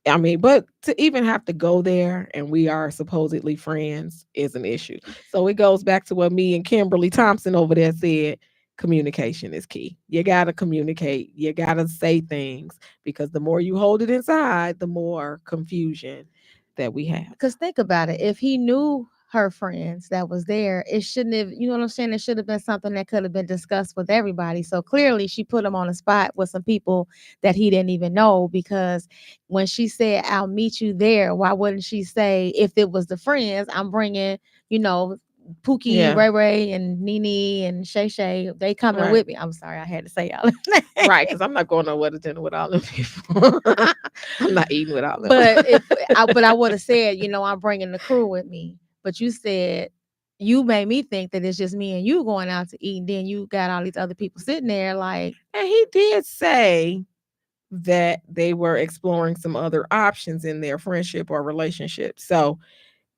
I mean, but to even have to go there and we are supposedly friends is an issue. So it goes back to what me and Kimberly Thompson over there said. Communication is key. You got to communicate. You got to say things because the more you hold it inside, the more confusion that we have. Because think about it. If he knew her friends that was there, it shouldn't have, you know what I'm saying? It should have been something that could have been discussed with everybody. So clearly she put him on the spot with some people that he didn't even know, because when she said, I'll meet you there, why wouldn't she say, if it was the friends, I'm bringing, you know, Pookie, Yeah. Ray Ray, and Nene, and Shay Shay, they coming Right. with me. I'm sorry, I had to say all Right. that. Because I'm not going nowhere to dinner with all them people. I'm not eating with all them. But I would have said, you know, I'm bringing the crew with me. But you said, you made me think that it's just me and you going out to eat, and then you got all these other people sitting there like, And he did say that they were exploring some other options in their friendship or relationship. So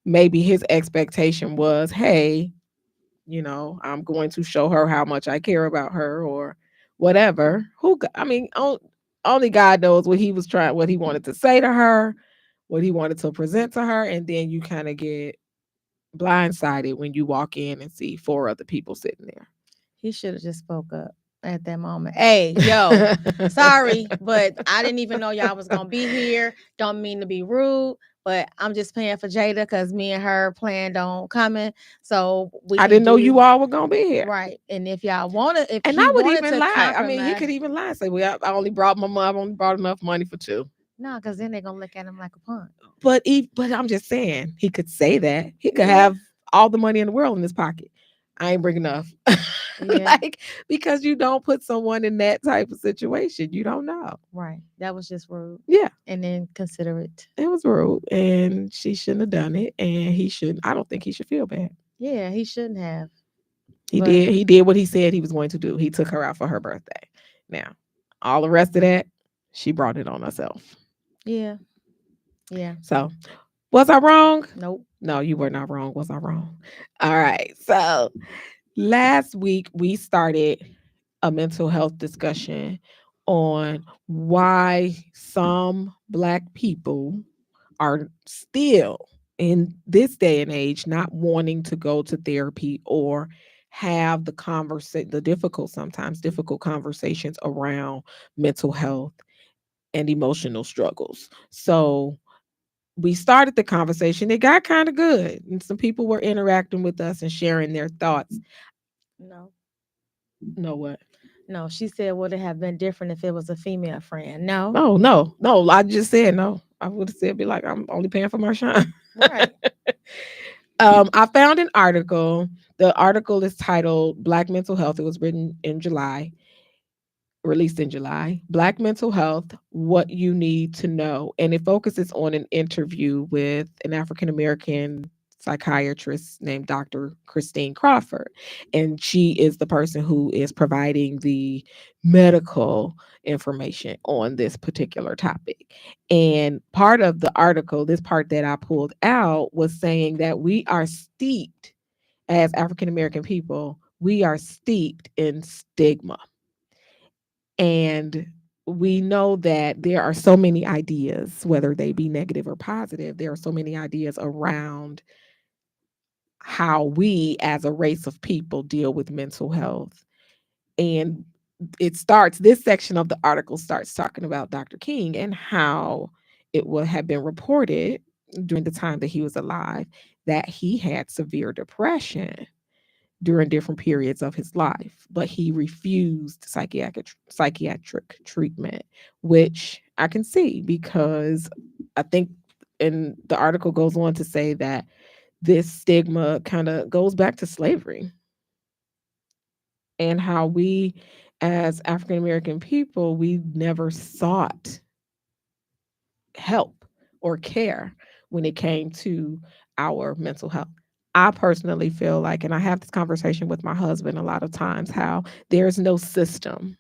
maybe his expectation was, hey, I'm going to show her how much I care about her or whatever. I mean, only God knows what he was trying, what he wanted to say to her, what he wanted to present to her. And then you kind of get blindsided when you walk in and see four other people sitting there. he should have just spoke up at that moment. Hey, yo, sorry, but I didn't even know y'all was gonna be here. Don't mean to be rude, but I'm just paying for Jada because me and her planned on coming. So we I can didn't know do you all were gonna be here. right. And if y'all wanna, if And he I would wanted even to lie. I mean, he compromise, could even lie and say, "Well, I only brought my mom. I only brought enough money for two." no, because then they're gonna look at him like a punk. But I'm just saying, he could say that. He could Yeah. have all the money in the world in his pocket. I ain't bring enough. Yeah. Like, because you don't put someone in that type of situation. You don't know. Right. That was just rude Yeah, and inconsiderate. it was rude. And she shouldn't have done it. And he shouldn't. I don't think he should feel bad. Yeah, he shouldn't have. He But did. He did what he said he was going to do. He took her out for her birthday. Now, all the rest of that, she brought it on herself. yeah, yeah. So, was I wrong? Nope. No, you were not wrong. Was I wrong? All right. So, last week we started a mental health discussion on why some Black people are still in this day and age not wanting to go to therapy or have the difficult, sometimes difficult conversations around mental health and emotional struggles. So we started the conversation. It got kind of good, and some people were interacting with us and sharing their thoughts. No. Know what? No. She said, would it have been different if it was a female friend? No. No, no, no. I just said no. I would have said, be like, I'm only paying for my shine. Right. I found an article. The article is titled Black Mental Health. It was written in July, released in July. Black Mental Health, What You Need to Know. And it focuses on an interview with an African American psychiatrist named Dr. Christine Crawford. And she is the person who is providing the medical information on this particular topic. And part of the article, this part that I pulled out, was saying that we are steeped, as African American people, we are steeped in stigma. And we know that there are so many ideas, whether they be negative or positive, there are so many ideas around how we as a race of people deal with mental health. And this section of the article starts talking about Dr. King and how it would have been reported during the time that he was alive that he had severe depression during different periods of his life, but he refused psychiatric treatment, which I can see because I think, and the article goes on to say that this stigma kind of goes back to slavery and how we as African American people, we never sought help or care when it came to our mental health. I personally feel like, and I have this conversation with my husband a lot of times, how there's no system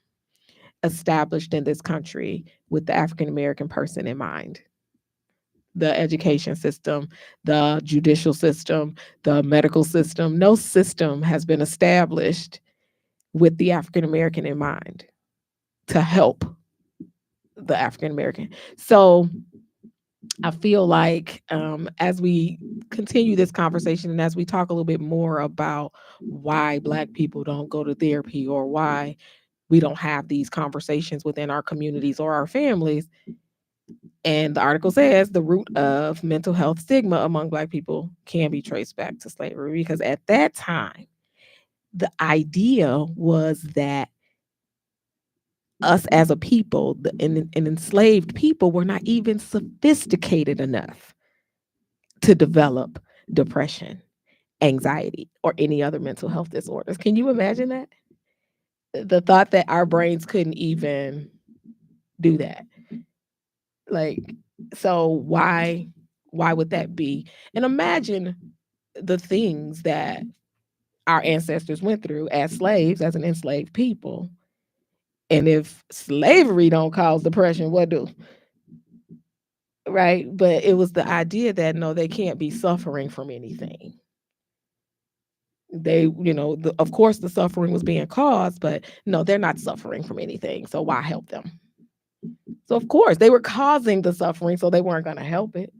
established in this country with the African American person in mind. The education system, the judicial system, the medical system, no system has been established with the African American in mind to help the African American. So I feel like as we continue this conversation and as we talk a little bit more about why Black people don't go to therapy or why we don't have these conversations within our communities or our families, and the article says the root of mental health stigma among Black people can be traced back to slavery, because at that time, the idea was that us as a people, and enslaved people, were not even sophisticated enough to develop depression, anxiety, or any other mental health disorders. Can you imagine that? The thought that our brains couldn't even do that. Like, so why would that be? And imagine the things that our ancestors went through as slaves, as an enslaved people. And if slavery don't cause depression, what do? Right? But it was the idea that no, they can't be suffering from anything. They, of course, the suffering was being caused, but no, they're not suffering from anything. So why help them? So, of course, they were causing the suffering, so they weren't going to help it.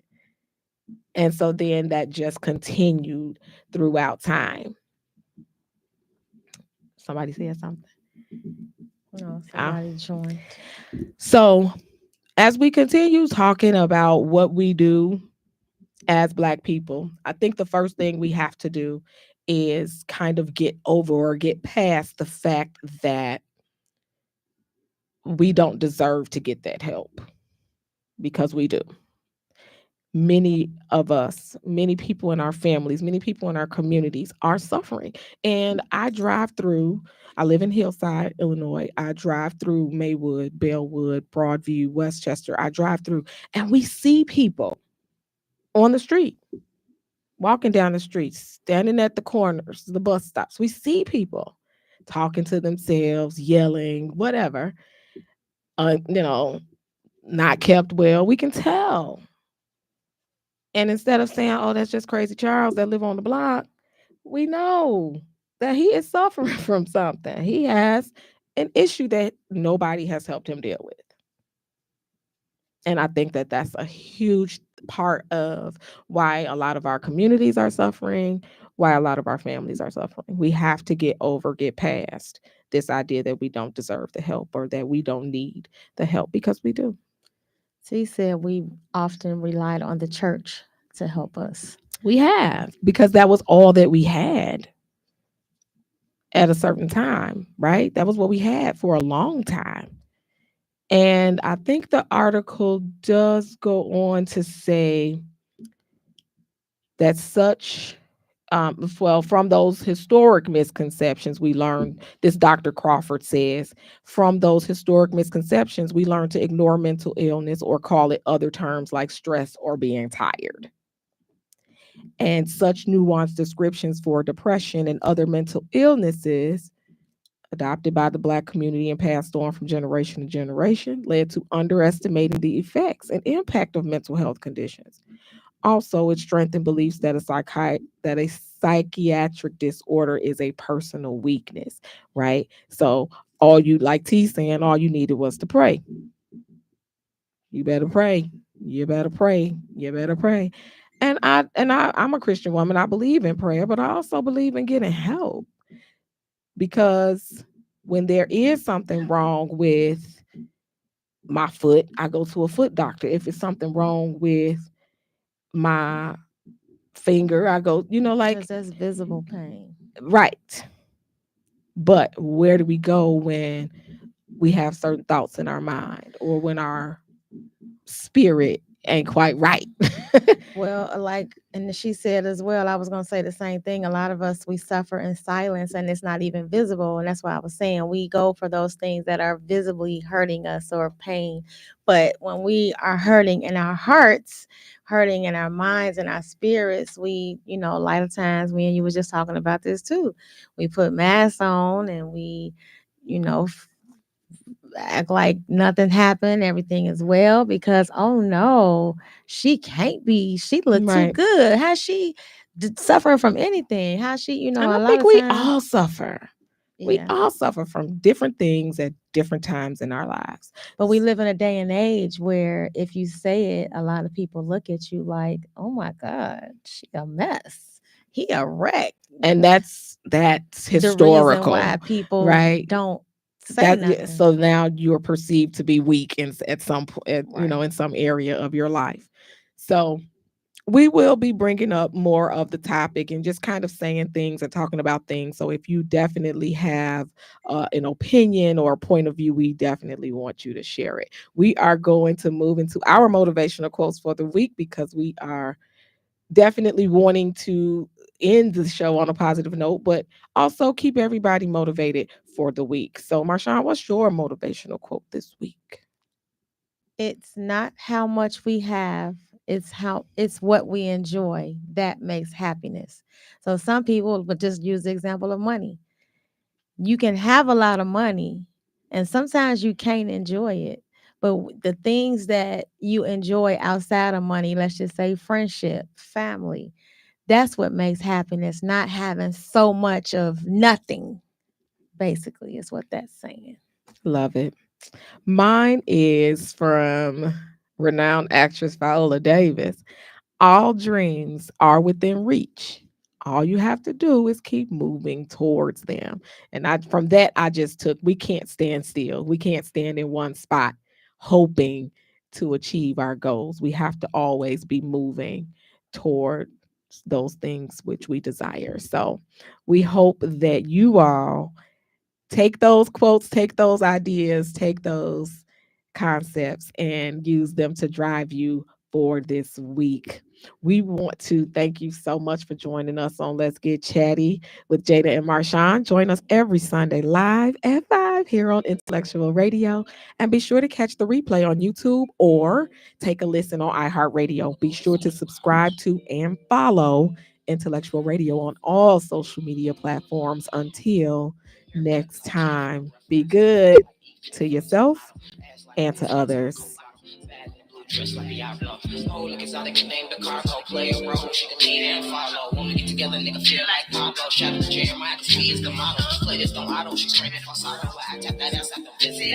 And so then that just continued throughout time. Somebody said something. No, Uh, somebody joined. so, as we continue talking about what we do as Black people, I think the first thing we have to do is kind of get over or get past the fact that we don't deserve to get that help, because we do. Many of us, many people in our families, many people in our communities are suffering. And I live in Hillside, Illinois. I drive through Maywood, Bellwood, Broadview, Westchester. I drive through and we see people on the street, walking down the streets, standing at the corners, the bus stops. We see people talking to themselves, yelling, whatever, uh, you know, not kept well. We can tell. And instead of saying, oh, that's just crazy Charles that live on the block, we know that he is suffering from something. He has an issue that nobody has helped him deal with. And I think that that's a huge part of why a lot of our communities are suffering, why a lot of our families are suffering. We have to get past this idea that we don't deserve the help or that we don't need the help, because we do. So he said we often relied on the church to help us. We have, because that was all that we had at a certain time, right? That was what we had for a long time. And I think the article does go on to say that from those historic misconceptions, we learned, this Dr. Crawford says, from those historic misconceptions, we learned to ignore mental illness or call it other terms like stress or being tired. And such nuanced descriptions for depression and other mental illnesses, adopted by the Black community and passed on from generation to generation, led to underestimating the effects and impact of mental health conditions. Also, it strengthened beliefs that a psychiatric disorder is a personal weakness, right? So All you, like T saying, all you needed was to pray. You better pray. You better pray. You better pray. I'm a Christian woman. I believe in prayer, but I also believe in getting help, because when there is something wrong with my foot, I go to a foot doctor. If it's something wrong with my finger, I go, Because like, that's visible pain. right. But where do we go when we have certain thoughts in our mind, or when our spirit ain't quite right? Well, like, and she said as well, I was going to say the same thing. A lot of us, we suffer in silence and it's not even visible. And that's why I was saying we go for those things that are visibly hurting us or pain. But when we are hurting in our hearts, hurting in our minds and our spirits, we, a lot of times, me and you was just talking about this too. We put masks on and we, you know, act like nothing happened, everything is well, because oh no, she can't be. She looked too Right. good. How's she suffering from anything? How she, And I a lot think of we times, all suffer. We yeah. all suffer from different things at different times in our lives. But we live in a day and age where if you say it, a lot of people look at you like, oh my God, she a mess. He a wreck. And that's The reason historical, why people right? don't say That, yeah, nothing. so now you're perceived to be weak at some point, Right. in some area of your life. So we will be bringing up more of the topic and just kind of saying things and talking about things. So if you definitely have an opinion or a point of view, we definitely want you to share it. We are going to move into our motivational quotes for the week, because we are definitely wanting to end the show on a positive note, but also keep everybody motivated for the week. So, Marshawn, what's your motivational quote this week? It's not how much we have, it's what we enjoy that makes happiness. So some people would just use the example of money. You can have a lot of money and sometimes you can't enjoy it. But the things that you enjoy outside of money, let's just say friendship, family, that's what makes happiness, not having so much of nothing, basically, is what that's saying. Love it. Mine is from renowned actress Viola Davis. All dreams are within reach. All you have to do is keep moving towards them. And from that, I just took, we can't stand still. We can't stand in one spot hoping to achieve our goals. We have to always be moving toward those things which we desire. So we hope that you all take those quotes, take those ideas, take those concepts, and use them to drive you for this week. We want to thank you so much for joining us on Let's Get Chatty with Jada and Marshawn. Join us every Sunday live at 5 here on Intellectual Radio. And be sure to catch the replay on YouTube or take a listen on iHeartRadio. Be sure to subscribe to and follow Intellectual Radio on all social media platforms. Until next time, be good to yourself and to others. Dressed like Diablo. Oh, look, exotic name the cargo. Play a role, she can lead and follow. When we get together, nigga feel like Pablo. Shout out to Jeremiah, cause he is the model. Play this, don't auto. She's training for sorrow. I tap that ass like a busy